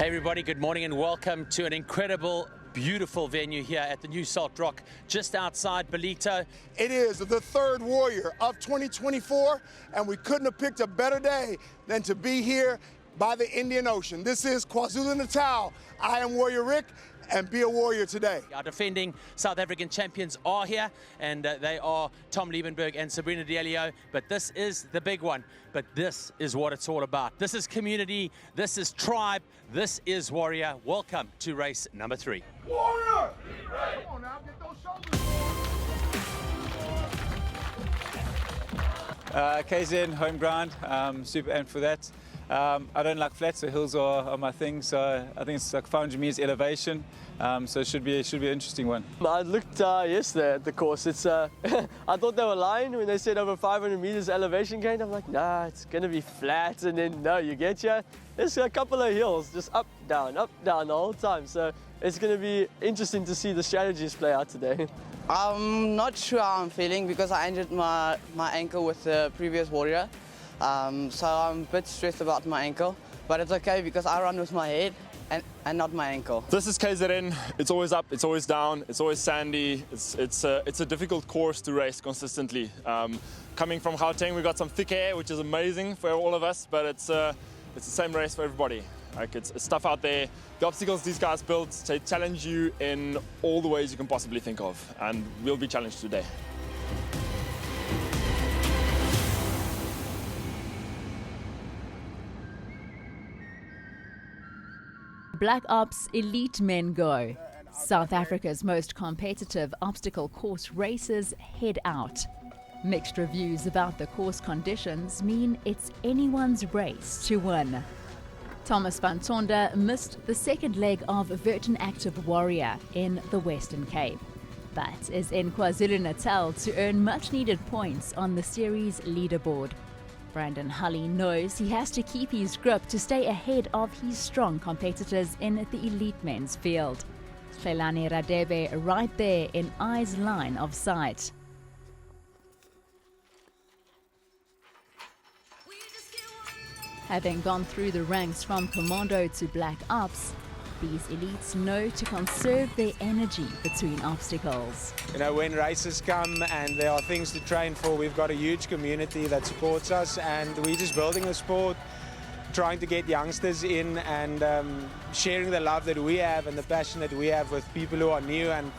Hey everybody, good morning and welcome to an incredible, beautiful venue here at the New Salt Rock, just outside Ballito. It is the third Warrior of 2024, and we couldn't have picked a better day than to be here by the Indian Ocean. This is KwaZulu-Natal. I am Warrior Rick, and be a Warrior today. Our defending South African champions are here, and they are Tom Liebenberg and Sabrina D'Elio, but this is the big one. But this is what it's all about. This is community, this is tribe, this is Warrior. Welcome to race number 3. Warrior! Come on now, get those shoulders. KZN, home ground, super amped for that. I don't like flats, so hills are my thing, so I think it's like 500 meters elevation, so it should be an interesting one. I looked yesterday at the course. It's I thought they were lying when they said over 500 meters elevation gain. I'm like, nah, it's gonna be flat, and then no, you get here. There's a couple of hills, just up, down the whole time. So it's gonna be interesting to see the strategies play out today. I'm not sure how I'm feeling because I injured my ankle with the previous Warrior. So I'm a bit stressed about my ankle, but it's okay because I run with my head and not my ankle. This is KZN. It's always up, it's always down, it's always sandy. It's a difficult course to race consistently. Coming from Gauteng, we got some thick air, which is amazing for all of us, but it's the same race for everybody. Like it's tough out there. The obstacles these guys built, they challenge you in all the ways you can possibly think of, and we'll be challenged today. Black Ops Elite Men go. South Africa's most competitive obstacle course races head out. Mixed reviews about the course conditions mean it's anyone's race to win. Thomas van Tonder missed the second leg of Virgin Active Warrior in the Western Cape, but is in KwaZulu-Natal to earn much-needed points on the series leaderboard. Brandon Hulley knows he has to keep his grip to stay ahead of his strong competitors in the elite men's field. Hlelani Radebe right there in eyes line of sight. Having gone through the ranks from Commando to Black Ops, these elites know to conserve their energy between obstacles. You know, when races come and there are things to train for, we've got a huge community that supports us, and we're just building the sport, trying to get youngsters in and sharing the love that we have and the passion that we have with people who are new and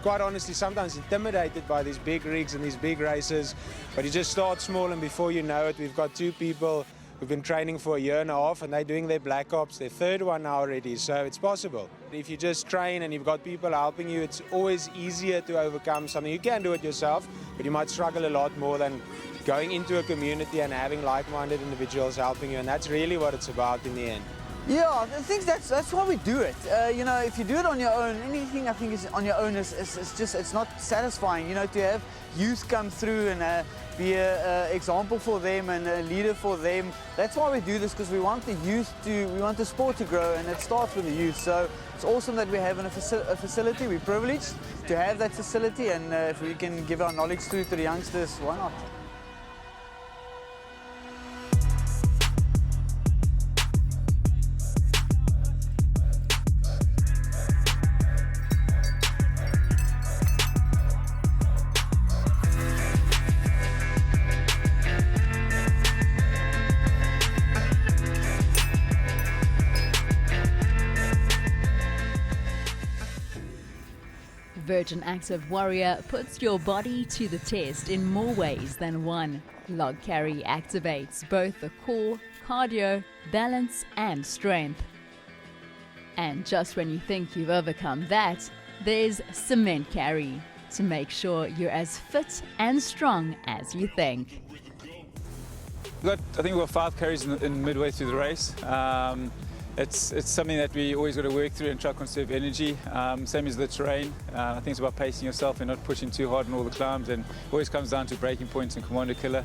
quite honestly sometimes intimidated by these big rigs and these big races. But you just start small, and before you know it, we've got 2 people who've been training for a year and a half, and they're doing their Black Ops, their 3rd one now already, so it's possible. If you just train and you've got people helping you, it's always easier to overcome something. You can do it yourself, but you might struggle a lot more than going into a community and having like-minded individuals helping you, and that's really what it's about in the end. Yeah, I think that's why we do it. You know, if you do it on your own, anything I think is on your own it's not satisfying. You know, to have youth come through and be an example for them and a leader for them. That's why we do this, because we want the youth we want the sport to grow, and it starts with the youth. So it's awesome that we have a facility. We're privileged to have that facility, and if we can give our knowledge through to the youngsters, why not? Virgin Active Warrior puts your body to the test in more ways than one. Log carry activates both the core, cardio, balance and strength. And just when you think you've overcome that, there's cement carry to make sure you're as fit and strong as you think. I think we've got 5 carries in midway through the race. It's something that we always got to work through and try to conserve energy, same as the terrain. I think it's about pacing yourself and not pushing too hard on all the climbs, and always comes down to breaking points and commando killer.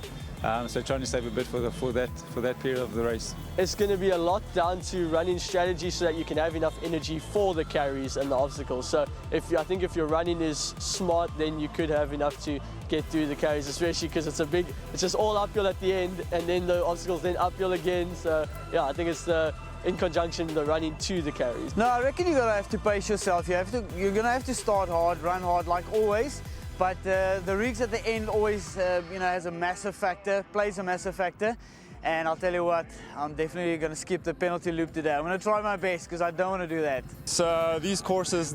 So trying to save a bit for that period of the race. It's going to be a lot down to running strategy so that you can have enough energy for the carries and the obstacles. So I think if your running is smart, then you could have enough to get through the carries, especially because it's just all uphill at the end, and then the obstacles then uphill again. So yeah, I think it's in conjunction the running to the carries. No, I reckon you're gonna have to pace yourself. You're gonna have to start hard, run hard like always. But the rigs at the end always, has a massive factor, plays a massive factor. And I'll tell you what, I'm definitely going to skip the penalty loop today. I'm going to try my best because I don't want to do that. So these courses,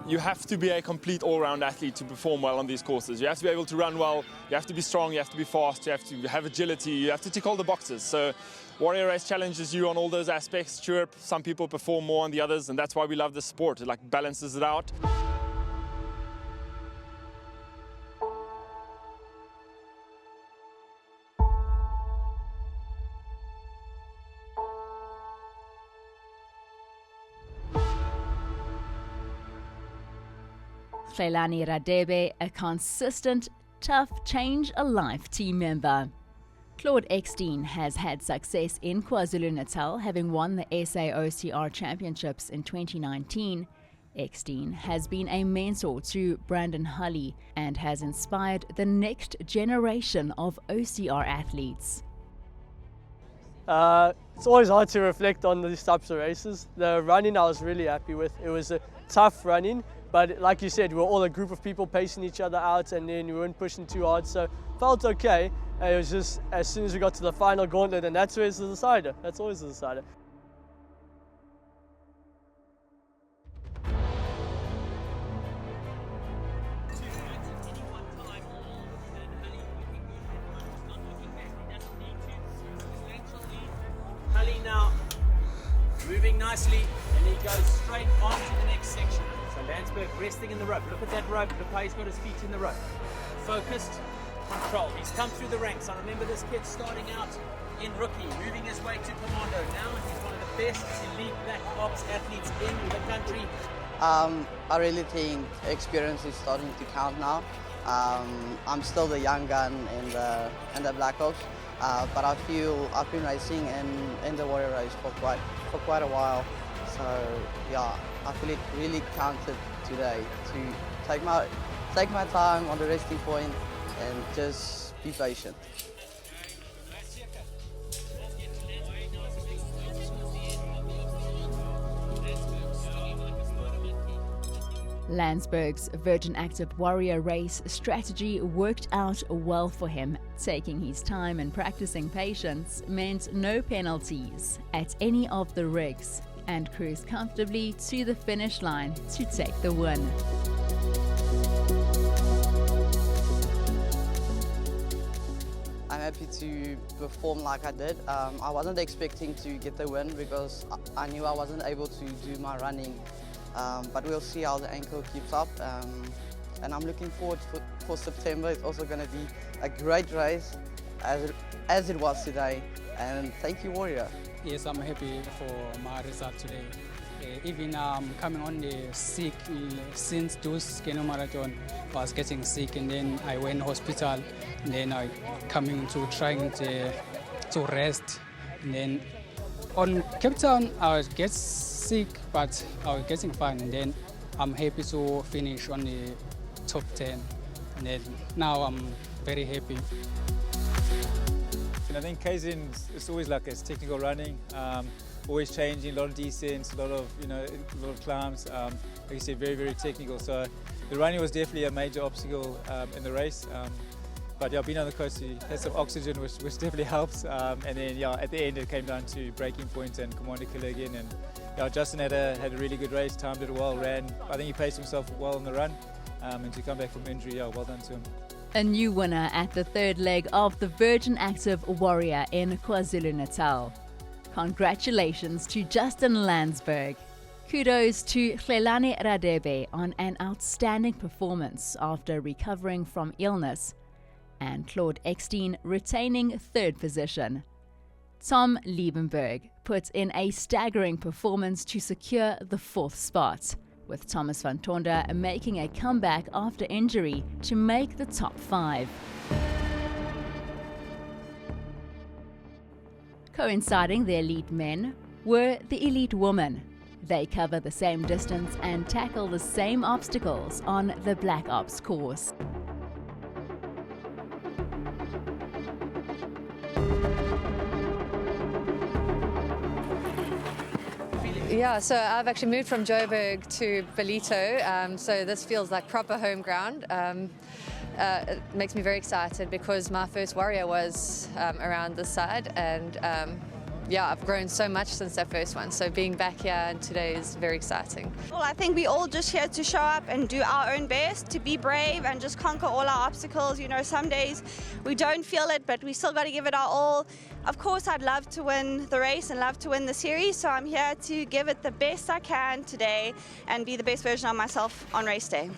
you have to be a complete all-round athlete to perform well on these courses. You have to be able to run well, you have to be strong, you have to be fast, you have to have agility, you have to tick all the boxes. So Warrior Race challenges you on all those aspects. Sure, some people perform more on the others, and that's why we love this sport. It balances it out. Hlelani Radebe, a consistent, tough, change-a-life team member. Claude Eckstein has had success in KwaZulu-Natal, having won the SA OCR Championships in 2019. Eckstein has been a mentor to Brandon Hulley and has inspired the next generation of OCR athletes. It's always hard to reflect on these types of races. The running I was really happy with. It was a tough running, but like you said, we were all a group of people pacing each other out, and then we weren't pushing too hard, so felt okay. It was just as soon as we got to the final gauntlet, and that's where it's the decider. That's always the decider. Hulley now moving nicely, and he goes straight on to the next section. So Landsberg resting in the rope. Look at that rope. Look how he's got his feet in the rope. Focused, controlled. He's come through the ranks. I remember this kid starting out in rookie, moving his way to commando. Now he's one of the best elite black ops athletes in the country. I really think experience is starting to count now. I'm still the young gun in the Black Ops, but I feel I've been racing in the Warrior Race for quite a while. So yeah, I feel it really counted today to take my time on the resting point and just be patient. Landsberg's Virgin Active Warrior Race strategy worked out well for him. Taking his time and practicing patience meant no penalties at any of the rigs, and cruised comfortably to the finish line to take the win. I'm happy to perform like I did. I wasn't expecting to get the win because I knew I wasn't able to do my running. But we'll see how the ankle keeps up. And I'm looking forward for September. It's also going to be a great race as it was today. And thank you, Warrior. Yes, I'm happy for my result today. Even coming on the sick since those Kano Marathon, I was getting sick, and then I went hospital, and then I coming to trying to rest, and then on Cape Town I was get sick, but I was getting fine, and then I'm happy to finish on the top 10, and then now I'm very happy. And I think KZN is always like it's technical running, always changing, a lot of descents, a lot of climbs. Like you said, very, very technical. So the running was definitely a major obstacle in the race. But yeah, being on the coast, you had some oxygen, which definitely helps. And then yeah, at the end it came down to breaking points and commando killer again. And yeah, Justin had a really good race, timed it well, ran. I think he paced himself well on the run. And to come back from injury, yeah, well done to him. A new winner at the third leg of the Virgin Active Warrior in KwaZulu-Natal. Congratulations to Justin Landsberg. Kudos to Hlelani Radebe on an outstanding performance after recovering from illness, and Claude Eckstein retaining third position. Tom Liebenberg put in a staggering performance to secure the fourth spot. with Thomas van Tonder making a comeback after injury to make the top 5. Coinciding the elite men were the elite women. They cover the same distance and tackle the same obstacles on the Black Ops course. Yeah, so I've actually moved from Joburg to Ballito, so this feels like proper home ground. It makes me very excited because my first warrior was around this side, and yeah, I've grown so much since that first one, so being back here today is very exciting. Well, I think we're all just here to show up and do our own best, to be brave and just conquer all our obstacles. You know, some days we don't feel it, but we still got to give it our all. Of course, I'd love to win the race and love to win the series, so I'm here to give it the best I can today and be the best version of myself on race day.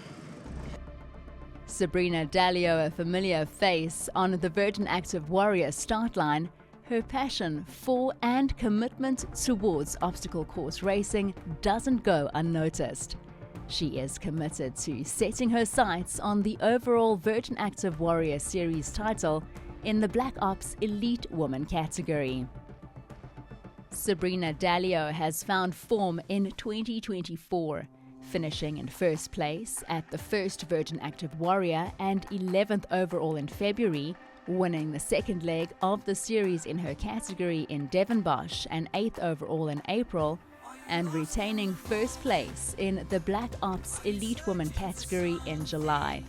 Sabrina Dalio, a familiar face on the Virgin Active Warrior start line, her passion for and commitment towards obstacle course racing doesn't go unnoticed. She is committed to setting her sights on the overall Virgin Active Warrior Series title in the Black Ops Elite Woman category. Sabrina Dalio has found form in 2024, finishing in first place at the first Virgin Active Warrior and 11th overall in February, winning the second leg of the series in her category in Devonbosch and 8th overall in April, and retaining first place in the Black Ops Elite Woman category in July,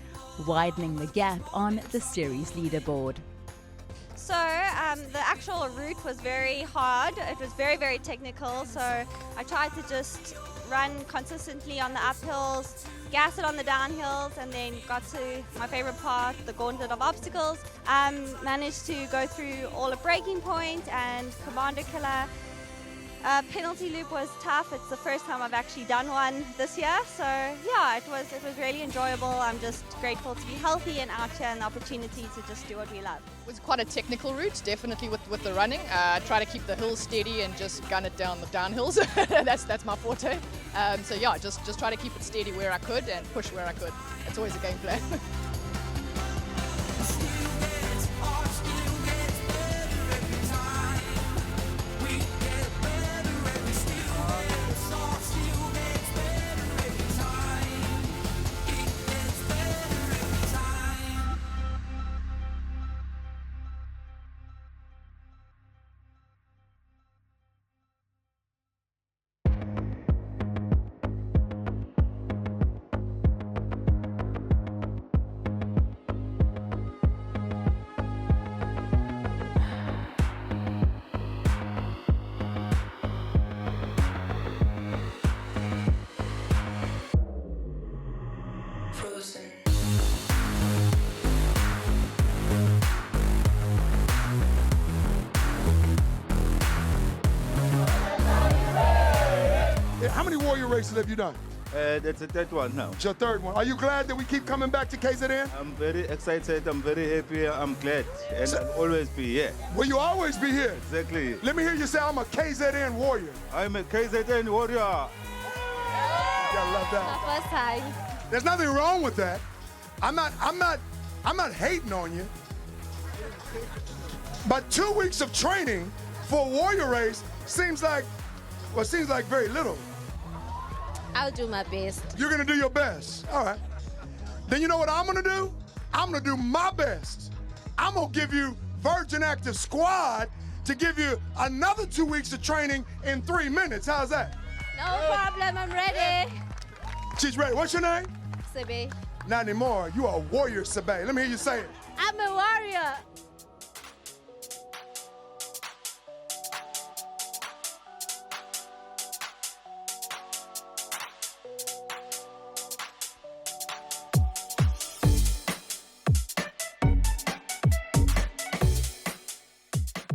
widening the gap on the series leaderboard. So the actual route was very hard. It was very, very technical, so I tried to just run consistently on the uphills, gas it on the downhills, and then got to my favorite part, the gauntlet of obstacles. Managed to go through all of Breaking Point and Commander Killer. Penalty loop was tough. It's the first time I've actually done one this year, so yeah, it was really enjoyable. I'm just grateful to be healthy and out here and the opportunity to just do what we love. It was quite a technical route, definitely with the running. Try to keep the hills steady and just gun it down the downhills. that's my forte. So yeah, just try to keep it steady where I could and push where I could. It's always a game plan. How many Warrior races have you done? That's the third one now. It's your third one. Are you glad that we keep coming back to KZN? I'm very excited. I'm very happy. I'm glad. And I'll always be here. Will you always be here? Exactly. Let me hear you say, I'm a KZN Warrior. I'm a KZN Warrior. You gotta love that. My first time. There's nothing wrong with that. I'm not hating on you. But 2 weeks of training for a Warrior race seems like very little. I'll do my best. You're gonna do your best. All right. Then you know what I'm gonna do? I'm gonna do my best. I'm gonna give you Virgin Active Squad to give you another 2 weeks of training in 3 minutes. How's that? No problem, I'm ready. She's ready. What's your name? Sibi. Not anymore. You are a warrior, Sabe. Let me hear you say it. I'm a warrior.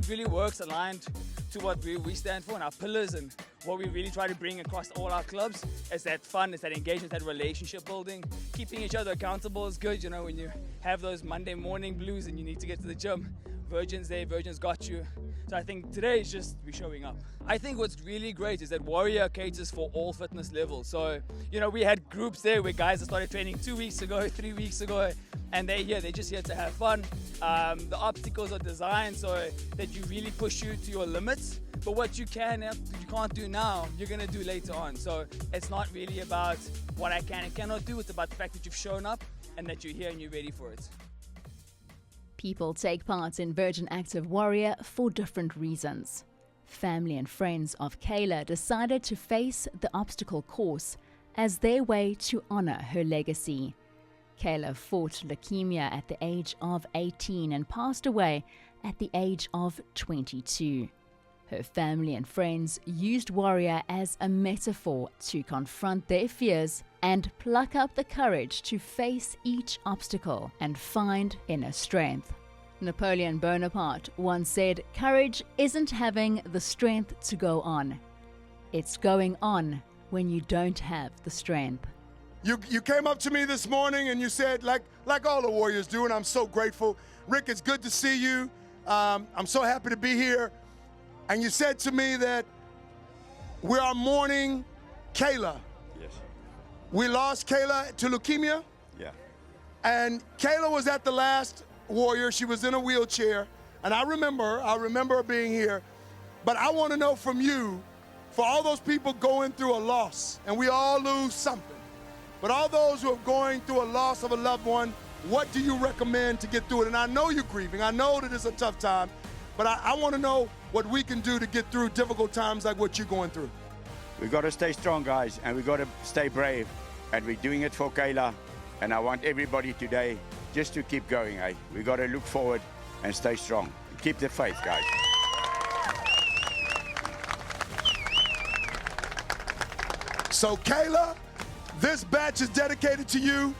Really works aligned to what we stand for and our pillars, and what we really try to bring across all our clubs is that fun, is that engagement, that relationship building. Keeping each other accountable is good, you know, when you have those Monday morning blues and you need to get to the gym. Virgin's there, Virgin's got you. So I think today is just we showing up. I think what's really great is that Warrior caters for all fitness levels. So, you know, we had groups there where guys that started training 2 weeks ago, 3 weeks ago, and they're here, they're just here to have fun. The obstacles are designed so that you really push you to your limits. But what you can't do now, you're gonna do later on. So it's not really about what I can and cannot do, it's about the fact that you've shown up and that you're here and you're ready for it. People take part in Virgin Active Warrior for different reasons. Family and friends of Kayla decided to face the obstacle course as their way to honor her legacy. Kayla fought leukemia at the age of 18 and passed away at the age of 22. Her family and friends used Warrior as a metaphor to confront their fears and pluck up the courage to face each obstacle and find inner strength. Napoleon Bonaparte once said, "Courage isn't having the strength to go on. It's going on when you don't have the strength." You came up to me this morning and you said, like all the Warriors do, and I'm so grateful. Rick, it's good to see you. I'm so happy to be here. And you said to me that we are mourning Kayla. Yes. We lost Kayla to leukemia. Yeah. And Kayla was at the last Warrior. She was in a wheelchair. And I remember her being here. But I want to know from you, for all those people going through a loss, and we all lose something, but all those who are going through a loss of a loved one, what do you recommend to get through it? And I know you're grieving. I know that it's a tough time. But I want to know what we can do to get through difficult times like what you're going through. We got to stay strong, guys, and we got to stay brave. And we're doing it for Kayla. And I want everybody today just to keep going, eh? We got to look forward and stay strong. Keep the faith, guys. So Kayla, this batch is dedicated to you.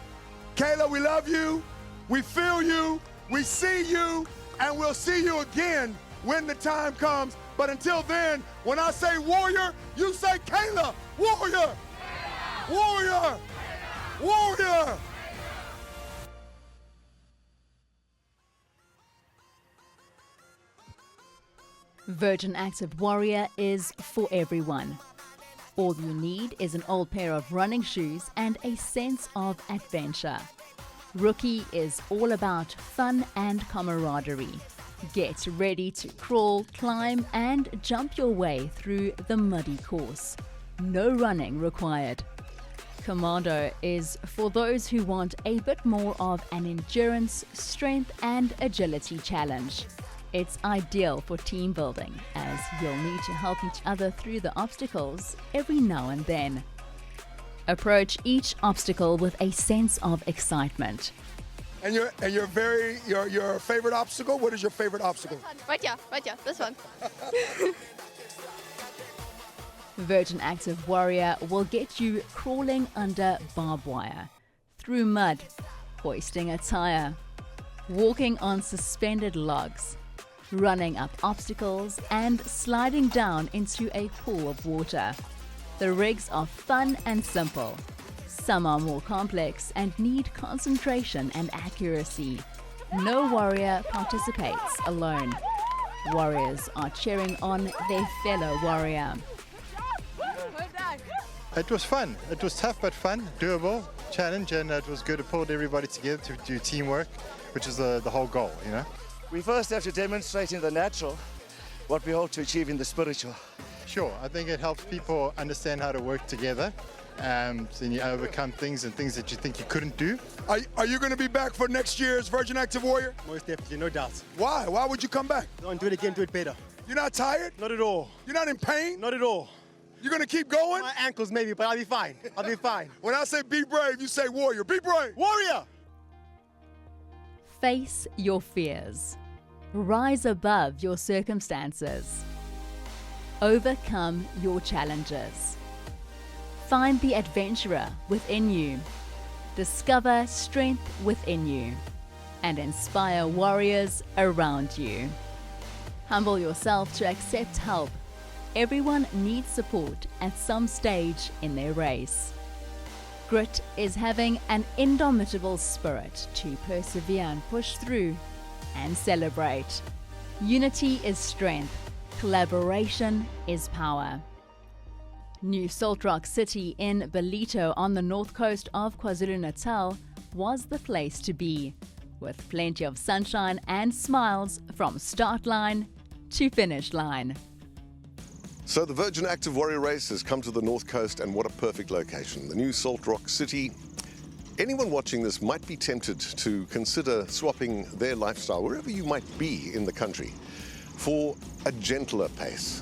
Kayla, we love you. We feel you. We see you. And we'll see you again when the time comes. But until then, when I say Warrior, you say Kayla. Warrior! Warrior! Warrior! Virgin Active Warrior is for everyone. All you need is an old pair of running shoes and a sense of adventure. Rookie is all about fun and camaraderie. Get ready to crawl, climb and jump your way through the muddy course. No running required. Commando is for those who want a bit more of an endurance, strength and agility challenge. It's ideal for team building as you'll need to help each other through the obstacles every now and then. Approach each obstacle with a sense of excitement. And your favorite obstacle? What is your favorite obstacle? Right here, this one. Virgin Active Warrior will get you crawling under barbed wire, through mud, hoisting a tire, walking on suspended logs, running up obstacles and sliding down into a pool of water. The rigs are fun and simple. Some are more complex and need concentration and accuracy. No warrior participates alone. Warriors are cheering on their fellow warrior. It was fun. It was tough but fun, doable, challenge, and it was good to pull everybody together to do teamwork, which is the whole goal, you know? We first have to demonstrate in the natural what we hope to achieve in the spiritual. Sure, I think it helps people understand how to work together, so you overcome things and things that you think you couldn't do. Are you going to be back for next year's Virgin Active Warrior? Most definitely, no doubt. Why? Why would you come back? Don't do it again, do it better. You're not tired? Not at all. You're not in pain? Not at all. You're going to keep going? My ankles maybe, but I'll be fine. I'll be fine. When I say be brave, you say warrior. Be brave. Warrior! Face your fears. Rise above your circumstances. Overcome your challenges. Find the adventurer within you. Discover strength within you. And inspire warriors around you. Humble yourself to accept help. Everyone needs support at some stage in their race. Grit is having an indomitable spirit to persevere and push through and celebrate. Unity is strength. Collaboration is power. New Salt Rock City in Ballito on the north coast of KwaZulu-Natal was the place to be, with plenty of sunshine and smiles from start line to finish line. So the Virgin Active Warrior Race has come to the north coast, and what a perfect location. The new Salt Rock City. Anyone watching this might be tempted to consider swapping their lifestyle, wherever you might be in the country, for a gentler pace,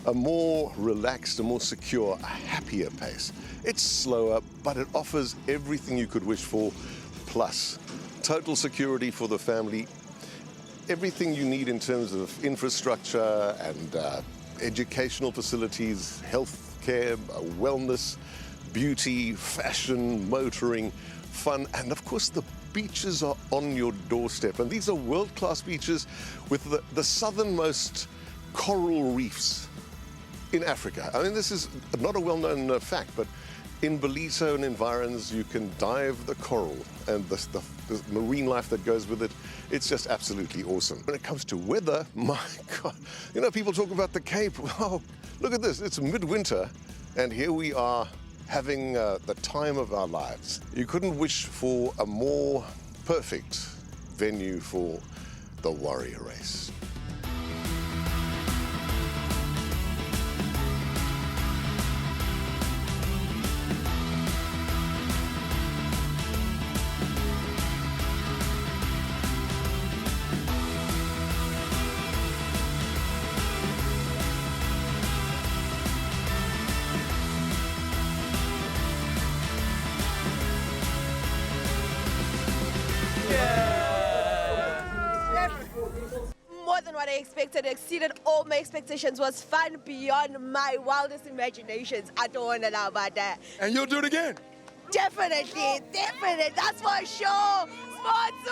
a more relaxed, a more secure, a happier pace. It's slower, but it offers everything you could wish for, plus total security for the family, everything you need in terms of infrastructure and educational facilities, health care, wellness, beauty, fashion, motoring, fun, and of course the beaches are on your doorstep. And these are world-class beaches with the southernmost coral reefs in Africa. I mean, this is not a well-known fact, but in Ballito and environs, you can dive the coral and the marine life that goes with it. It's just absolutely awesome. When it comes to weather, my God, you know, people talk about the Cape. Oh, look at this, it's midwinter, and here we are having the time of our lives. You couldn't wish for a more perfect venue for the Warrior Race. More than what I expected, exceeded all my expectations, was fun beyond my wildest imaginations. I don't want to know about that. And you'll do it again? Definitely, that's for sure. Sponsor!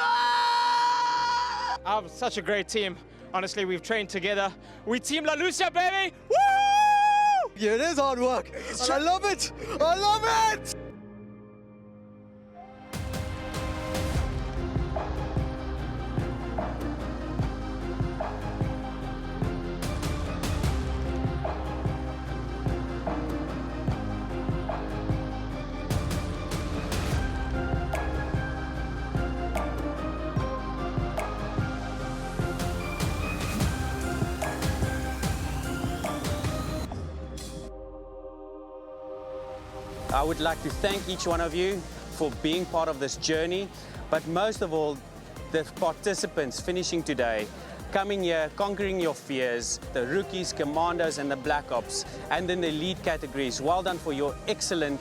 I have such a great team. Honestly, we've trained together. We Team La Lucia, baby! Woo! Yeah, it is hard work. And I love it! I love it! I would like to thank each one of you for being part of this journey, but most of all, the participants finishing today, coming here, conquering your fears, the rookies, commandos, and the black ops, and then the elite categories. Well done for your excellent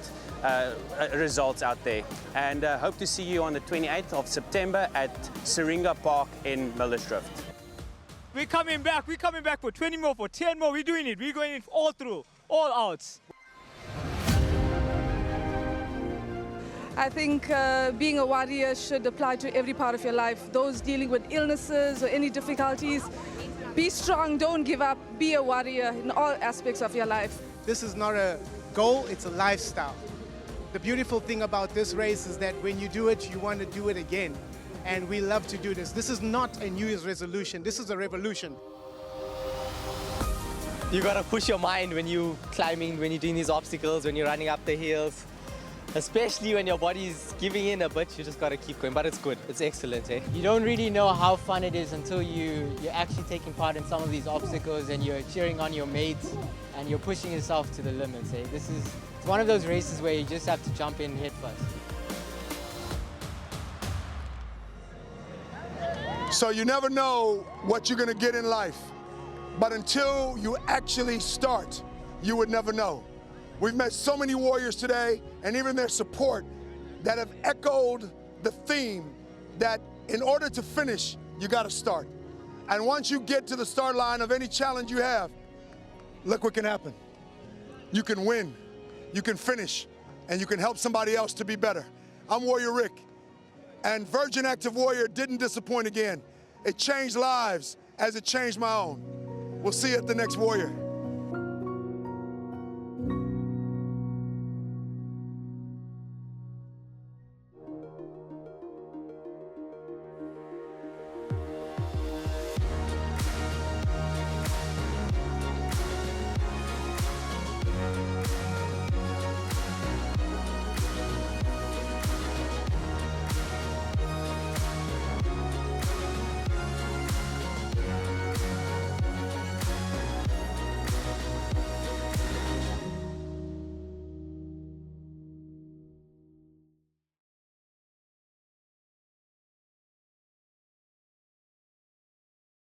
results out there. And hope to see you on the 28th of September at Syringa Park in Millerstrift. We're coming back for 20 more, for 10 more. We're doing it. We're going it all through, all outs. I think being a warrior should apply to every part of your life. Those dealing with illnesses or any difficulties, be strong, don't give up, be a warrior in all aspects of your life. This is not a goal, it's a lifestyle. The beautiful thing about this race is that when you do it, you want to do it again. And we love to do this. This is not a New Year's resolution, this is a revolution. You gotta push your mind when you're climbing, when you're doing these obstacles, when you're running up the hills. Especially when your body's giving in a bit, you just gotta keep going, but it's good, it's excellent. You don't really know how fun it is until you're actually taking part in some of these obstacles and you're cheering on your mates and you're pushing yourself to the limits. It's one of those races where you just have to jump in head first. So you never know what you're gonna get in life, but until you actually start, you would never know. We've met so many warriors today, and even their support, that have echoed the theme that in order to finish, you gotta start. And once you get to the start line of any challenge you have, look what can happen. You can win, you can finish, and you can help somebody else to be better. I'm Warrior Rick, and Virgin Active Warrior didn't disappoint again. It changed lives as it changed my own. We'll see you at the next Warrior.